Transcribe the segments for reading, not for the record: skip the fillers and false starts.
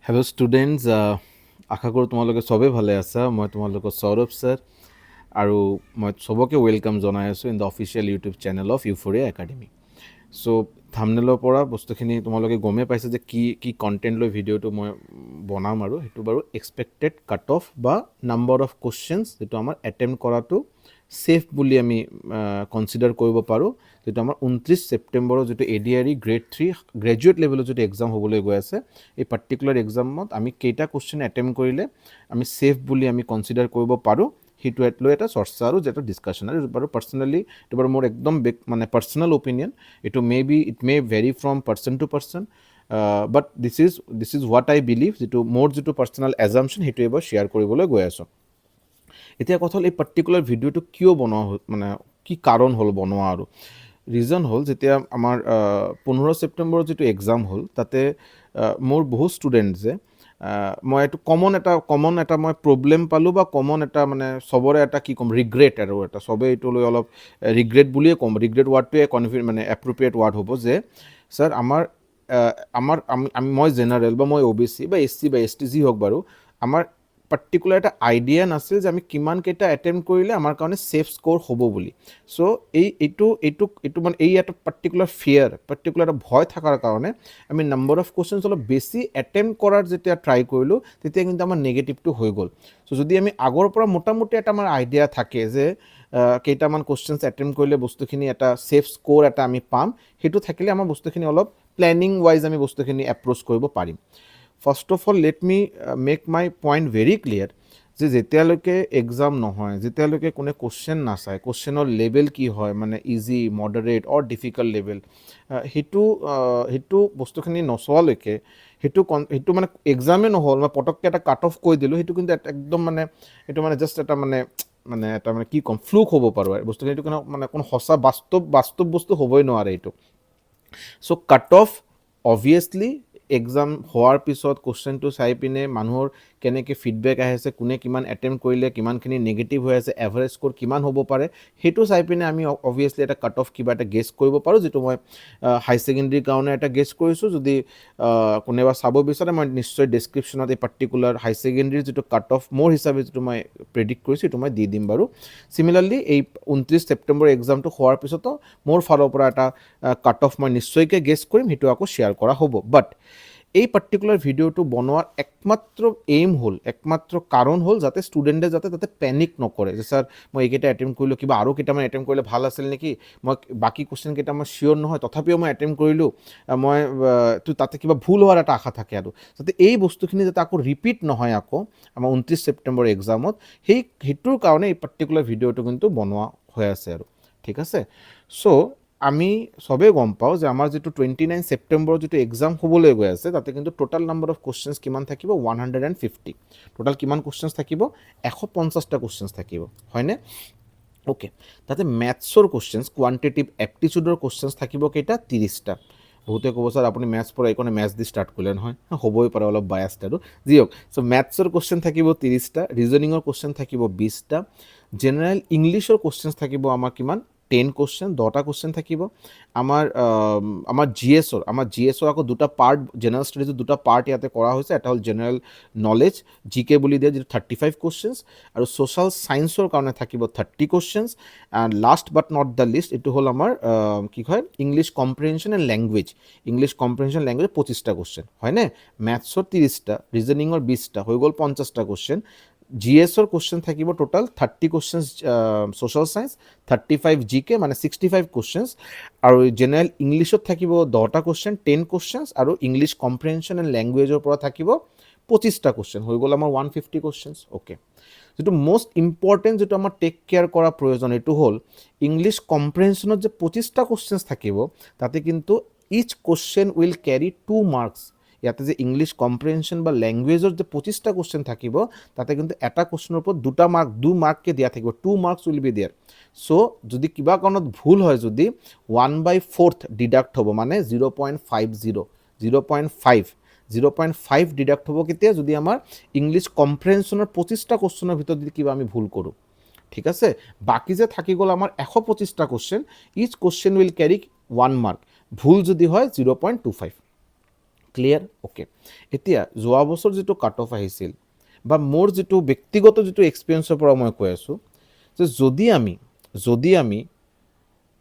Hello' students, আশা কৰোঁ তোমালোকে চবেই ভালে আছা। মই তোমালোকৰ সৌৰভ ছাৰ আৰু মই চবকে ৱেলকাম জনাই আছোঁ in the official YouTube channel of Euphoria academy. So' থাম্বনেইলৰ পৰা বস্তুখিনি তোমালোকে গমেই পাইছে যে কি কি কণ্টেণ্ট লৈ ভিডিঅ'টো মই বনাম, আৰু সেইটো বাৰু এক্সপেক্টেড কাট অফ বা নাম্বাৰ অফ কুৱেশ্যনছ যিটো আমাৰ এটেম্প্ট কৰাটো ছেফ বুলি আমি কনচিডাৰ কৰিব পাৰোঁ, যিটো আমাৰ 29 ছেপ্টেম্বৰৰ যিটো ADRE গ্ৰেড 3 গ্ৰেজুৱেট লেভেলৰ যিটো এক্সাম হ'বলৈ গৈ আছে, এই পাৰ্টিকুলাৰ এক্সামত আমি কেইটা কুৱেশ্যন এটেম্প্ট কৰিলে আমি ছেফ বুলি আমি কনচিডাৰ কৰিব পাৰোঁ, সেইটো লৈ এটা চৰ্চা আৰু যিটো ডিছকাশ্যন। আৰু বাৰু পাৰ্চনেলি এইটো বাৰু মোৰ একদম মানে পাৰ্চনেল অপিনিয়ন, এইটো it may vary from person to person, but this is what I believe, যিটো মোৰ যিটো পাৰ্চনেল এজাম্পশ্যন সেইটো এবাৰ শ্বেয়াৰ কৰিবলৈ গৈ আছোঁ। এতিয়া কথা হ'ল এই পাৰ্টিকুলাৰ ভিডিঅ'টো কিয় বনোৱা হ'ল, মানে কি কাৰণ হ'ল বনোৱা, আৰু ৰিজন হ'ল যেতিয়া আমাৰ 15 ছেপ্টেম্বৰৰ যিটো এক্সাম হ'ল তাতে মোৰ বহুত ষ্টুডেণ্টছে মই এইটো কমন এটা মই প্ৰব্লেম পালোঁ, বা কমন এটা মানে চবৰে এটা কি ক'ম ৰিগ্ৰেট, আৰু এটা চবেই এইটো লৈ অলপ ৰিগ্ৰেট বুলিয়ে ক'ম। ৰিগ্ৰেট ৱাৰ্ডটোৱে মানে এপ্ৰপ্ৰিয়েট ৱাৰ্ড হ'ব যে ছাৰ মই জেনাৰেল বা মই OBC বা SC বা ST যি হওক বাৰু, আমাৰ পাৰ্টিকুলাৰ এটা আইডিয়া নাছিল যে আমি কিমানকেইটা এটেম্প্ট কৰিলে আমাৰ কাৰণে ছেফ স্ক'ৰ হ'ব বুলি। চ' এইটো মানে এটা পাৰ্টিকুলাৰ পাৰ্টিকুলাৰ এটা ভয় থকাৰ কাৰণে আমি নাম্বাৰ অফ কুৱেশ্যনছ অলপ বেছি এটেম্প্ট কৰাৰ যেতিয়া ট্ৰাই কৰিলোঁ, তেতিয়া কিন্তু আমাৰ নেগেটিভটো হৈ গ'ল। চ' যদি আমি আগৰ পৰা মোটামুটি এটা আমাৰ আইডিয়া থাকে যে কেইটামান কুৱেশ্যনছ এটেম্প্ট কৰিলে বস্তুখিনি এটা ছেফ স্ক'ৰ এটা আমি পাম, সেইটো থাকিলে আমাৰ বস্তুখিনি অলপ প্লেনিং ৱাইজ আমি বস্তুখিনি এপ্ৰ'চ কৰিব পাৰিম। First of all let me make my point very clear যে যেতিয়ালৈকে এক্সাম নহয়, যেতিয়ালৈকে কোনে কুৱেশ্যন নাচায়, কুৱেশ্যনৰ লেভেল কি হয়, মানে ইজি, মডাৰেট অৰ ডিফিকাল্ট লেভেল, সেইটো বস্তুখিনি নচোৱালৈকে সেইটো মানে এক্সামেই নহ'ল, মই পটককৈ এটা কাট অফ কৈ দিলোঁ, সেইটো কিন্তু একদম মানে এইটো মানে জাষ্ট এটা এটা কি ক'ম ফ্লুক হ'ব পাৰোঁ আৰু বস্তুখিনি, এইটো মানে কোনো সঁচা বাস্তৱ বস্তু হ'বই নোৱাৰে এইটো। চ' কাট অফ অবভিয়াছলি এক্সাম হোৱাৰ পিছত কুৱেশ্যনটো চাই পিনে মানুহৰ কেনেকৈ ফিডবেক আহিছে, কোনে কিমান এটেম্প্ট কৰিলে, কিমানখিনি নেগেটিভ হৈ আছে, এভাৰেজ স্ক'ৰ কিমান হ'ব পাৰে, সেইটো চাই পিনে আমি অবভিয়াছলি এটা কাট অফ কিবা এটা গেছ কৰিব পাৰোঁ, যিটো মই হাই ছেকেণ্ডেৰীৰ কাৰণে এটা গেছ কৰিছোঁ। যদি কোনোবা চাব বিচাৰে, মই নিশ্চয় ডেছক্ৰিপশ্যনত এই পাৰ্টিকুলাৰ হাই ছেকেণ্ডেৰীৰ যিটো কাট অফ মোৰ হিচাপে যিটো মই প্ৰেডিক্ট কৰিছোঁ সেইটো মই দি দিম বাৰু। চিমিলাৰলি এই 29 ছেপ্টেম্বৰ এক্সামটো হোৱাৰ পিছতো মোৰ ফালৰ পৰা এটা কাট অফ মই নিশ্চয়কৈ গেছ কৰিম, সেইটো আকৌ শ্বেয়াৰ কৰা হ'ব। বাট এই পাৰ্টিকুলাৰ ভিডিঅ'টো বনোৱাৰ একমাত্ৰ কাৰণ হ'ল যাতে ষ্টুডেণ্টে যাতে তাতে পেনিক নকৰে যে ছাৰ মই এইকেইটা এটেম্প্ট কৰিলোঁ, কিবা আৰু কেইটামান এটেম্প্ট কৰিলে ভাল আছিল নেকি, মই বাকী কুৱেশ্যনকেইটা মই চিয়'ৰ নহয় তথাপিও মই এটেম্প্ট কৰিলোঁ, তাতে কিবা ভুল হোৱাৰ এটা আশা থাকে, আৰু যাতে এই বস্তুখিনি যাতে আকৌ ৰিপিট নহয় আকৌ আমাৰ 29 ছেপ্টেম্বৰ এক্সামত, সেইটোৰ কাৰণে এই পাৰ্টিকুলাৰ ভিডিঅ'টো কিন্তু বনোৱা হৈ আছে আৰু ঠিক আছে। চ' আমি চবেই গম পাওঁ যে আমাৰ যিটো 29 ছেপ্টেম্বৰৰ যিটো এক্সাম হ'বলৈ গৈ আছে, তাতে কিন্তু টোটেল নাম্বাৰ অফ কুৱেশ্যনছ কিমান থাকিব, 150। টোটেল কিমান কুৱেশ্যনছ থাকিব, 150টা কুৱেশ্যনছ থাকিব, হয়নে? অ'কে, তাতে মেথছৰ কুৱেশ্যনছ, কোৱান্টিটিভ এপ্টিচিউডৰ কুৱেশ্যনছ থাকিব কেইটা, 30টা। বহুতে ক'ব ছাৰ আপুনি মেথছ পঢ়া, এইকাৰণে মেথছ দি ষ্টাৰ্ট কৰিলে নহয়, হ'বই পাৰে অলপ বায়াছড আৰু যি হওক। চ' মেথছৰ কুৱেশ্যন থাকিব 30টা, ৰিজনিঙৰ কুৱেশ্যন থাকিব 20টা, জেনেৰেল ইংলিছৰ কুৱেশ্যনছ থাকিব আমাৰ কিমান, 10 কুৱেশ্যন, 10টা কুৱেশ্যন থাকিব। আমাৰ GSৰ আকৌ দুটা পাৰ্ট, জেনেৰেল ষ্টাডিজৰ দুটা পাৰ্ট ইয়াতে কৰা হৈছে, এটা হ'ল জেনেৰেল নলেজ GK বুলি দিয়ে, যিটো 35 কুৱেশ্যনছ, আৰু ছ'চিয়েল ছায়েন্সৰ কাৰণে থাকিব 30 questions, and last but not the least এইটো হ'ল আমাৰ কি কয় ইংলিছ কম্প্ৰিহেনশ্যন এণ্ড লেংগুৱেজ, 25টা কুৱেশ্যন, হয়নে? মেথছৰ 30টা, ৰিজনিঙৰ 20টা, হৈ গ'ল 50টা কুৱেশ্যন। GSৰ কুৱেশ্যন থাকিব total 30 questions, social science 35 GK মানে 65 কুৱেশ্যনছ, আৰু জেনেৰেল ইংলিছত থাকিব 10টা কুৱেশ্যন, 10 কুৱেশ্যনছ, আৰু ইংলিছ কম্প্ৰিহেনশ্যন এণ্ড লেংগুৱেজৰ পৰা থাকিব 25টা কুৱেশ্যন, হৈ গ'ল আমাৰ 150 কুৱেশ্যনছ। অ'কে, যিটো মষ্ট ইম্পৰ্টেণ্ট যিটো আমাৰ টেক কেয়াৰ কৰা প্ৰয়োজন, এইটো হ'ল ইংলিছ কম্প্ৰিহেনশ্যনত যে 25টা কুৱেশ্যনছ থাকিব, তাতে কিন্তু ইচ কুৱেশ্যন উইল কেৰি 2 মাৰ্কছ। ইয়াতে যে ইংলিছ কম্প্ৰিহেনশ্যন বা লেংগুৱেজৰ যে 25টা কুৱেশ্যন থাকিব, তাতে কিন্তু এটা কুৱেশ্যনৰ ওপৰত 2 মাৰ্ককৈ দিয়া থাকিব, 2 মাৰ্কছ উইল বি দেয়াৰ। চ' যদি কিবা কাৰণত ভুল হয়, যদি 1/4 ডিডাক্ট হ'ব, মানে 0.5 ডিডাক্ট হ'ব কেতিয়া, যদি আমাৰ ইংলিছ কম্প্ৰিহেনশ্যনৰ 25টা কুৱেশ্যনৰ ভিতৰত যদি কিবা আমি ভুল কৰোঁ, ঠিক আছে। বাকী যে থাকি গ'ল আমাৰ 125টা question, each question will carry 1 mark, ভুল যদি হয় 0.25। ক্লিয়াৰ? অ'কে, এতিয়া যোৱা বছৰ যিটো কাট অফ আহিছিল বা মোৰ যিটো ব্যক্তিগত যিটো এক্সপিৰিয়েঞ্চৰ পৰা মই কৈ আছোঁ যে যদি আমি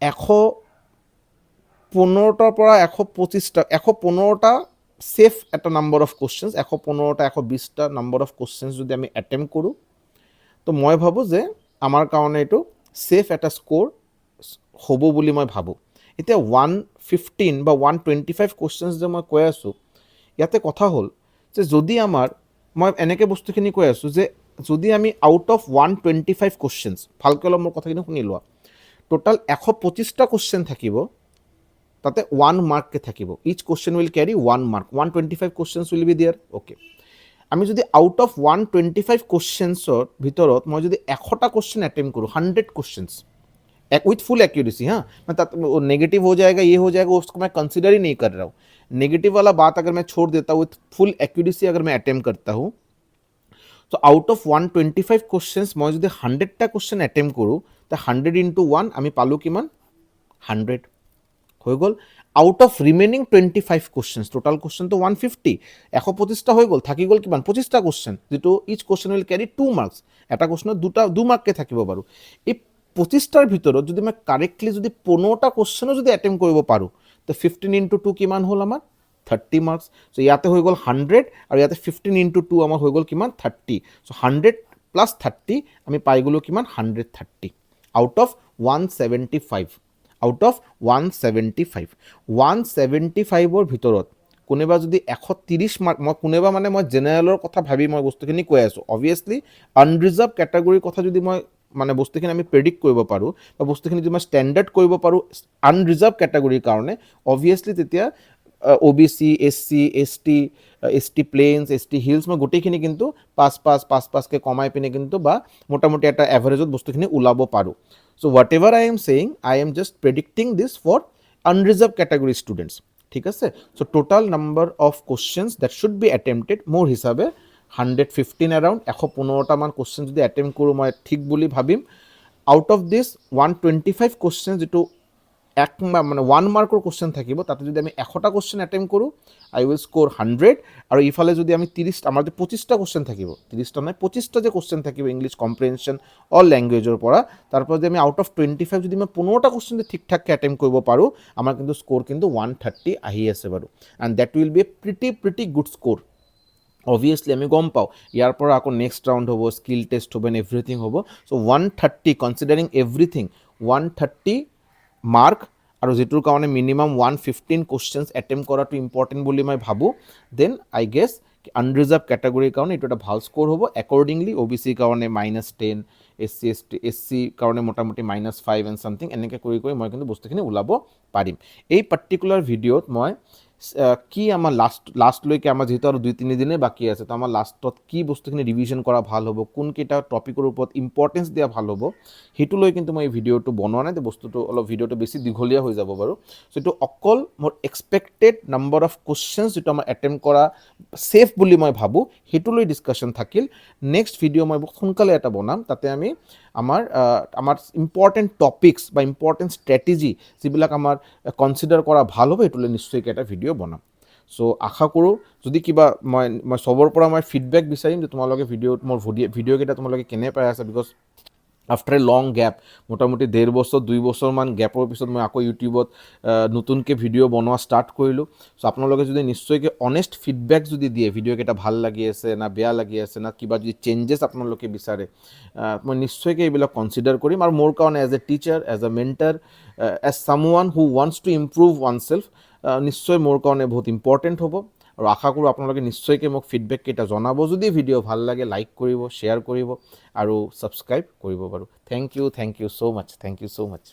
115টাৰ পৰা 115টা ছেফ এটা নাম্বাৰ অফ কুৱেশ্যনছ, 115টা 120টা নাম্বাৰ অফ কুৱেশ্যনছ যদি আমি এটেম্প কৰোঁ, তো মই ভাবোঁ যে আমাৰ কাৰণে এইটো ছেফ এটা স্ক'ৰ হ'ব বুলি মই ভাবোঁ। এতিয়া 115 বা 125 কুৱেশ্যনছ যে মই কৈ আছোঁ, ইয়াতে কথা হ'ল যে যদি মই এনেকৈ বস্তুখিনি কৈ আছোঁ যে যদি আমি আউট অফ 125 কুৱেশ্যনছ, ভালকৈ অলপ মোৰ কথাখিনি শুনি লোৱা, টোটাল 125টা কুৱেশ্যন থাকিব, তাতে 1 মাৰ্ককে থাকিব। Each question will carry 1 mark, 125 questions will be there. Okay, আমি যদি আউট অফ 125 কুৱেশ্যনছৰ ভিতৰত মই যদি 100টা কুৱেশ্যন এটেম্প কৰোঁ, 100 কুৱেশ্যনছ विथ फुल एक्यूरेसी, हाँ, मैं नेगेटिव हो जाएगा, ये हो जाएगा, उसको मैं कंसिडर ही नहीं कर रहा हूँ। नेगेटिव वाला बात अगर मैं छोड़ देता हूँ, विथ फुल एक्यूरेसी अगर मैं अटेम्प्ट करता हूँ, तो आउट ऑफ 125 কুৱেশ্যনছ মই যদি 100টা কুৱেশ্যন এটেম্প্ট কৰোঁ, তো 100 into 1 আমি পালোঁ কিমান? 100 হৈ গ'ল। Out of remaining 25 questions, total কুৱেশ্যনটো 150, 125টা হৈ গ'ল, থাকি গ'ল কিমান? 25টা কুৱেশ্যন, যিটো each question will carry 2 marks. এটা কুৱেশ্যনত 2 মাৰ্ককে থাকিব বাৰু। এই 25টাৰ ভিতৰত যদি মই কাৰেক্টলি যদি 15টা কুৱেশ্যনো যদি এটেম্প কৰিব পাৰোঁ, তো 15 into 2 কিমান হ'ল আমাৰ? 30 মাৰ্কছ। চ' ইয়াতে হৈ গ'ল 100 আৰু ইয়াতে 15 into 2 আমাৰ হৈ গ'ল কিমান? 30। চ' 100 + 30 আমি পাই গ'লোঁ কিমান? 130 আউট অফ 175। Out of 175। 175ৰ ভিতৰত কোনোবা যদি 130 মাৰ্ক, মই জেনেৰেলৰ কথা ভাবি মই বস্তুখিনি কৈ আছোঁ। অবভিয়াছলি আনৰিজাৰ্ভ কেটাগৰীৰ কথা যদি মই বস্তুখিনি আমি প্ৰেডিক্ট কৰিব পাৰোঁ বা বস্তুখিনি যদি মই ষ্টেণ্ডাৰ্ড কৰিব পাৰোঁ আনৰিজাৰ্ভ কেটাগৰীৰ কাৰণে, অবভিয়াছলি তেতিয়া OBC, SC, ST plains, ST hills, মই গোটেইখিনি কিন্তু 5-5-5-5কে কমাই পিনে কিন্তু বা মোটামুটি এটা এভাৰেজত বস্তুখিনি ওলাব পাৰোঁ। So' whatever I am saying, I am just predicting this for unreserved category students, ঠিক আছে? So' total number of questions that should be attempted মোৰ হিচাপে 115 এৰাউণ্ড, 115টামান কুৱেশ্যন যদি এটেম্প কৰোঁ মই ঠিক বুলি ভাবিম। আউট অফ দিছ 125 কুৱেশ্যন যিটো 1 মাৰ্কৰ কুৱেশ্যন থাকিব, তাতে যদি আমি 100টা কুৱেশ্যন এটেম্প কৰোঁ, আই উইল স্ক'ৰ 100। আৰু ইফালে যদি আমি আমাৰ যে 25টা কুৱেশ্যন থাকিব, 30টা নহয় 25টা যে কুৱেশ্যন থাকিব ইংলিছ কম্প্ৰিহেনশ্যন অল লেংগুৱেজৰ পৰা, তাৰপৰা যদি আমি আউট অফ 25 যদি মই 15টা কুৱেশ্যন যদি ঠিক ঠাককৈ এটেম্প কৰিব পাৰোঁ, আমাৰ কিন্তু স্ক'ৰ কিন্তু 130 আহি আছে বাৰু। And that will B A pretty good score. Obviously আমি গম পাওঁ ইয়াৰ পৰা আকৌ নেক্সট ৰাউণ্ড হ'ব, স্কিল টেষ্ট হ'ব, এণ্ড এভৰিথিং হ'ব। চ' 130 কনচিডাৰিং এভৰিথিং, 130 মাৰ্ক আৰু যিটোৰ কাৰণে মিনিমাম 115 কুৱেশ্যনছ এটেম্প কৰাটো ইম্পৰ্টেণ্ট বুলি মই ভাবোঁ, দেন আই গেছ আনৰিজাৰ্ভ কেটাগৰীৰ কাৰণে এইটো এটা ভাল স্ক'ৰ হ'ব। একৰ্ডিংলি OBC কাৰণে -10, SC কাৰণে মোটামুটি -5 এণ্ড ছামথিং, এনেকৈ কৰি মই কিন্তু বস্তুখিনি ওলাব পাৰিম। এই পাৰ্টিকুলাৰ ভিডিঅ'ত মই কি আমাৰ লাষ্টলৈকে আমাৰ যিহেতু আৰু 2-3 দিনেই বাকী আছে, তো আমাৰ লাষ্টত কি বস্তুখিনি ৰিভিজন কৰা ভাল হ'ব, কোনকেইটা টপিকৰ ওপৰত ইম্পৰ্টেঞ্চ দিয়া ভাল হ'ব, সেইটো লৈ কিন্তু মই এই ভিডিঅ'টো বনোৱা নাই। বস্তুটো অলপ ভিডিঅ'টো বেছি দীঘলীয়া হৈ যাব বাৰু। চ' এইটো অকল মোৰ এক্সপেক্টেড নাম্বাৰ অফ কুৱেশ্যনছ যিটো আমাৰ এটেম্প কৰা ছেফ বুলি মই ভাবোঁ, সেইটো লৈ ডিছকাশ্যন থাকিল। নেক্সট ভিডিঅ' মই বহুত সোনকালে এটা বনাম, তাতে আমি আমাৰ ইম্পৰ্টেণ্ট টপিকছ বা ইম্পৰ্টেণ্ট ষ্ট্ৰেটেজি যিবিলাক আমাৰ কনচিডাৰ কৰা ভাল হ'ব, সেইটো লৈ নিশ্চয়কৈ এটা ভিডিঅ' বনাম। চ' আশা কৰোঁ যদি কিবা মই চবৰ পৰা মই ফিডবেক বিচাৰিম যে তোমালোকে মোৰ ভিডিঅ'কেইটা তোমালোকে কেনে পাই আছা, because after a long gap, মোটামুটি 1.5 বছৰ 2 বছৰমান গেপৰ পিছত মই আকৌ ইউটিউবত নতুনকৈ ভিডিঅ' বনোৱা ষ্টাৰ্ট কৰিলোঁ। চ' আপোনালোকে যদি নিশ্চয়কৈ অনেষ্ট ফিডবেক যদি দিয়ে, ভিডিঅ'কেইটা ভাল লাগি আছে না বেয়া লাগি আছে না কিবা যদি চেঞ্জেছ আপোনালোকে বিচাৰে, মই নিশ্চয়কৈ এইবিলাক কনচিডাৰ কৰিম। আৰু মোৰ কাৰণে as a teacher, as a mentor, as someone who wants to improve oneself, নিশ্চয় মোৰ কাৰণে বহুত ইম্পৰ্টেণ্ট হ'ব। আৰু আশা কৰোঁ আপোনালোকে নিশ্চয়কৈ মোক ফিডবেককেইটা জনাব। যদি ভিডিঅ' ভাল লাগে লাইক কৰিব, শ্বেয়াৰ কৰিব আৰু ছাবস্ক্ৰাইব কৰিব বাৰু। Thank you so' much, thank you so' much.